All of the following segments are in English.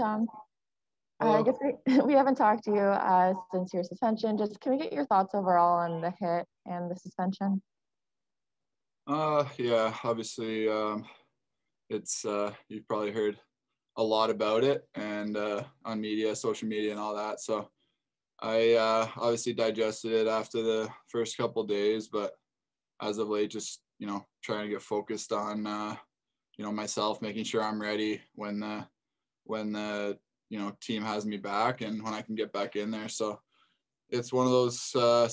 Tom. I Hello. guess we haven't talked to you since your suspension. Just can we get your thoughts overall on the hit and the suspension? Yeah, obviously, it's you've probably heard a lot about it and on media, social media, and all that. So I obviously digested it after the first couple of days, but as of late, just trying to get focused on myself, making sure I'm ready when the team has me back and when I can get back in there. So it's one of those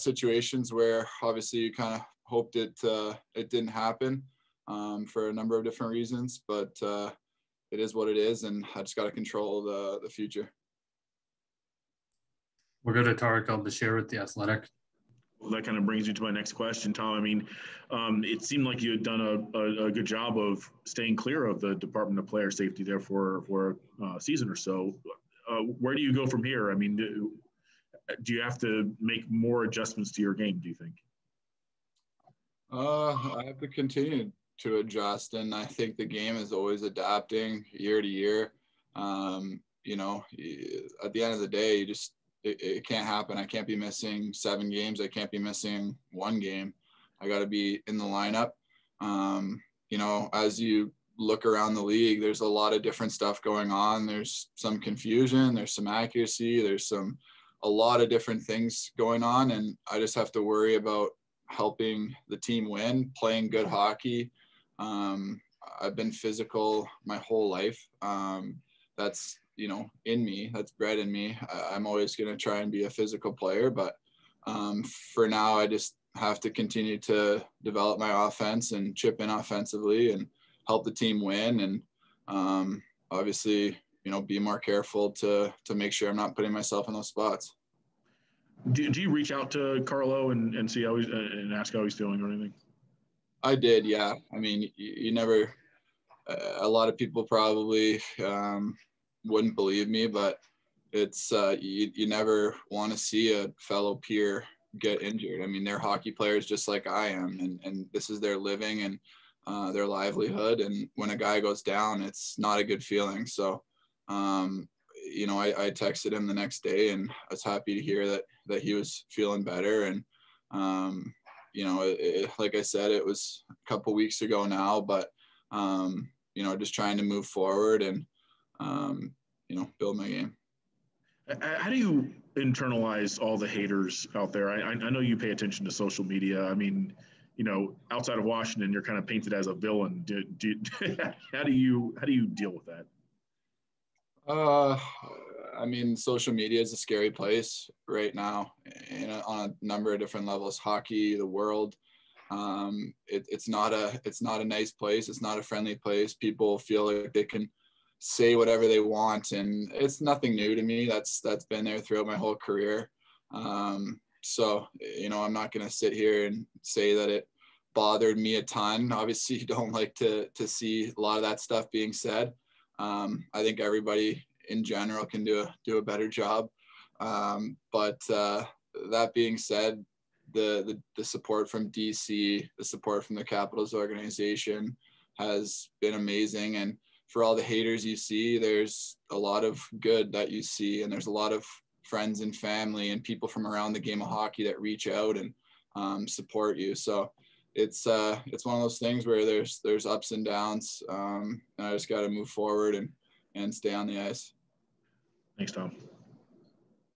situations where obviously you kind of hoped it didn't happen for a number of different reasons, but it is what it is, and I just got to control the future. We'll go to Tarek El-Bashir with The Athletic. Well, that kind of brings you to my next question, Tom. I mean, it seemed like you had done a good job of staying clear of the Department of Player Safety there for a season or so. Where do you go from here? I mean, do you have to make more adjustments to your game, do you think? I have to continue to adjust, and I think the game is always adapting year to year. At the end of the day, it can't happen. I can't be missing 7 games. I can't be missing 1 game. I got to be in the lineup. As you look around the league, there's a lot of different stuff going on. There's some confusion, there's some accuracy, there's a lot of different things going on, and I just have to worry about helping the team win, playing good hockey. I've been physical my whole life. That's in me, that's bred in me. I'm always going to try and be a physical player, but for now I just have to continue to develop my offense and chip in offensively and help the team win, and obviously be more careful to make sure I'm not putting myself in those spots. Do you reach out to Carlo and see how he's and ask how he's feeling or anything? I did, yeah. I mean, you never. A lot of people probably wouldn't believe me, but it's you never want to see a fellow peer get injured. I mean, they're hockey players just like I am, and this is their living and their livelihood. And when a guy goes down, it's not a good feeling. So, I texted him the next day, and I was happy to hear that he was feeling better. And like I said, it was a couple weeks ago now, but just trying to move forward and build my game. How do you internalize all the haters out there? I know you pay attention to social media. I mean, outside of Washington, you're kind of painted as a villain. How do you deal with that? I mean, social media is a scary place right now, on a number of different levels. Hockey, the world. It's not a nice place. It's not a friendly place. People feel like they can say whatever they want, and it's nothing new to me. That's been there throughout my whole career. So I'm not going to sit here and say that it bothered me a ton. Obviously, you don't like to see a lot of that stuff being said. I think everybody in general can do a better job. But that being said, the support from DC, the support from the Capitals organization has been amazing. And for all the haters you see, there's a lot of good that you see, and there's a lot of friends and family and people from around the game of hockey that reach out and support you. So it's one of those things where there's ups and downs, and I just got to move forward and stay on the ice. Thanks, Tom.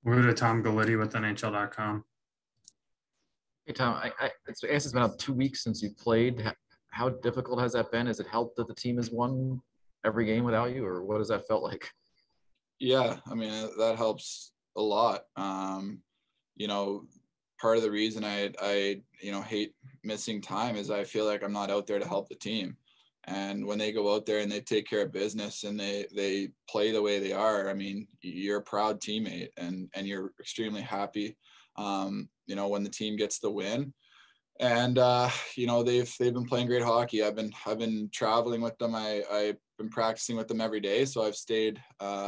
We'll go to Tom Galletti with NHL.com. Hey, Tom, I guess it's been about 2 weeks since you played. How difficult has that been? Has it helped that the team has won every game without you, or what has that felt like? Yeah, I mean, that helps a lot. Part of the reason I hate missing time is I feel like I'm not out there to help the team. And when they go out there and they take care of business and they play the way they are, I mean, you're a proud teammate and you're extremely happy, when the team gets the win. And, they've been playing great hockey. I've been traveling with them. I've been practicing with them every day. So I've stayed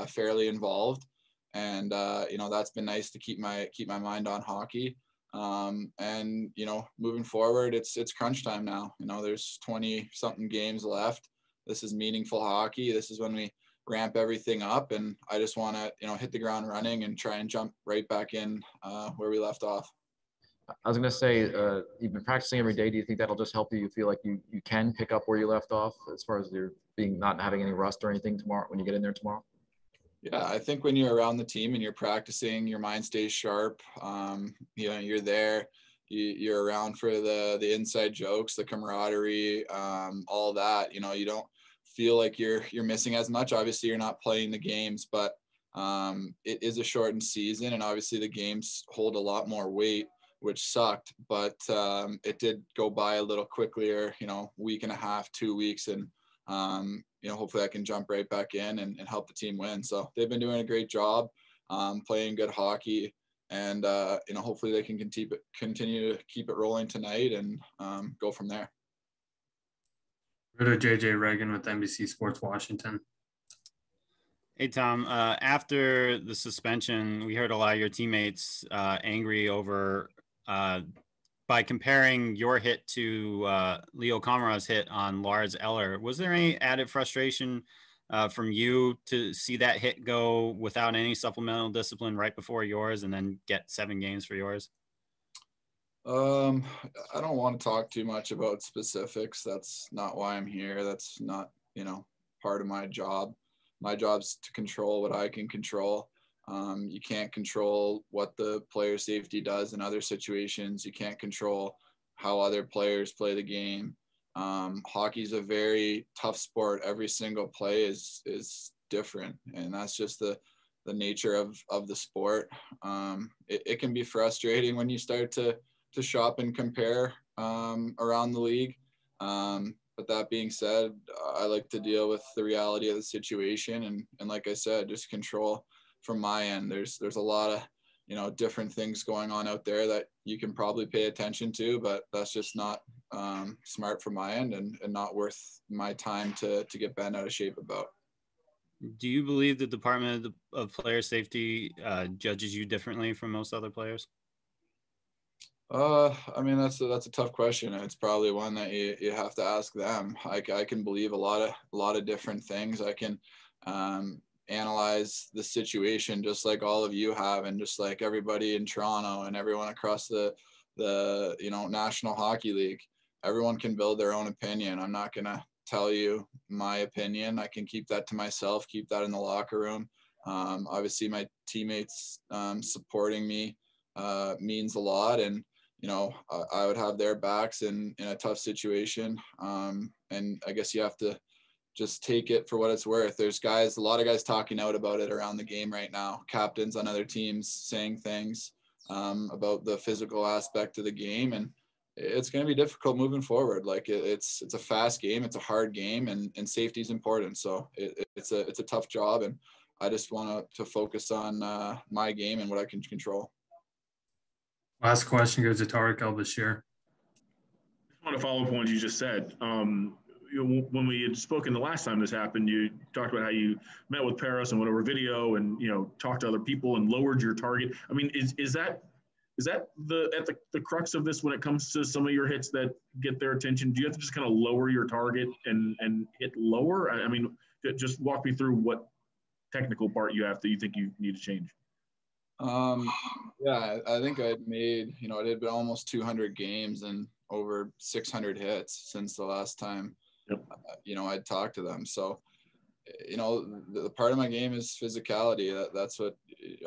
fairly involved, and, that's been nice to keep my mind on hockey. And moving forward, it's crunch time now. There's 20 something games left. This is meaningful hockey. This is when we ramp everything up. And I just want to, hit the ground running and try and jump right back in where we left off. I was going to say, you've been practicing every day. Do you think that'll just help you? You feel like you can pick up where you left off as far as not having any rust or anything tomorrow when you get in there tomorrow? Yeah, I think when you're around the team and you're practicing, your mind stays sharp. You're there. You're around for the inside jokes, the camaraderie, all that. You don't feel like you're missing as much. Obviously, you're not playing the games, but it is a shortened season, and obviously the games hold a lot more weight, which sucked. But it did go by a little quicker. Week and a half, 2 weeks, and hopefully I can jump right back in and help the team win. So they've been doing a great job, playing good hockey, and hopefully they can continue to keep it rolling tonight and go from there. Go to JJ Reagan with NBC Sports Washington. Hey, Tom, after the suspension, we heard a lot of your teammates angry over by comparing your hit to Leo Kamara's hit on Lars Eller. Was there any added frustration from you to see that hit go without any supplemental discipline right before yours and then get 7 games for yours? I don't want to talk too much about specifics. That's not why I'm here. That's not, part of my job. My job's to control what I can control. You can't control what the player safety does in other situations. You can't control how other players play the game. Hockey's a very tough sport. Every single play is different, and that's just the nature of the sport. It can be frustrating when you start to shop and compare around the league. But that being said, I like to deal with the reality of the situation, and like I said, just control from my end. There's a lot of different things going on out there that you can probably pay attention to, but that's just not smart from my end and not worth my time to get bent out of shape about. Do you believe the Department of Player Safety judges you differently from most other players? I mean, that's a tough question. It's probably one that you have to ask them. I can believe a lot of different things. I can analyze the situation just like all of you have, and just like everybody in Toronto and everyone across the National Hockey League. Everyone can build their own opinion. I'm not gonna tell you my opinion. I can keep that to myself, keep that in the locker room. Obviously my teammates supporting me means a lot, and I would have their backs in a tough situation. And I guess you have to just take it for what it's worth. There's a lot of guys talking out about it around the game right now. Captains on other teams saying things about the physical aspect of the game, and it's going to be difficult moving forward. Like it's a fast game, it's a hard game, and safety is important. So it's a tough job, and I just want to focus on my game and what I can control. Last question goes to Tariq El-Bashir. I want to follow up on what you just said. When we had spoken the last time this happened, you talked about how you met with Paris and went over video and talked to other people and lowered your target. I mean, is that the crux of this when it comes to some of your hits that get their attention? Do you have to just kind of lower your target and hit lower? I mean, just walk me through what technical part you think you need to change. Yeah, I think I'd made, it had been almost 200 games and over 600 hits since the last time, I'd talked to them. So, the part of my game is physicality. That's what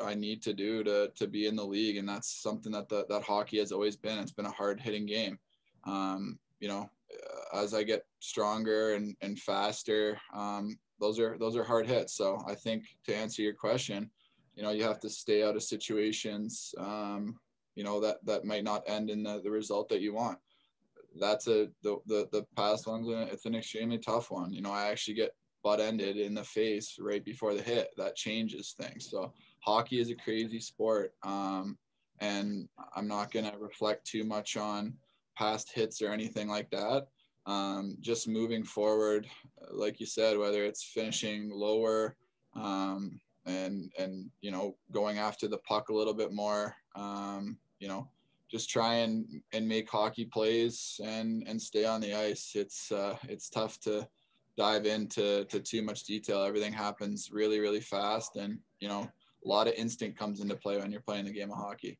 I need to do to be in the league. And that's something that hockey has always been. It's been a hard hitting game. As I get stronger and faster, those are hard hits. So I think to answer your question, you have to stay out of situations, that might not end in the result that you want. That's the past ones. It's an extremely tough one. I actually get butt ended in the face right before the hit. That changes things. So hockey is a crazy sport. And I'm not going to reflect too much on past hits or anything like that. Just moving forward, like you said, whether it's finishing lower, and going after the puck a little bit more, just try and make hockey plays and stay on the ice. It's tough to dive into too much detail. Everything happens really, really fast, and you know, a lot of instinct comes into play when you're playing the game of hockey.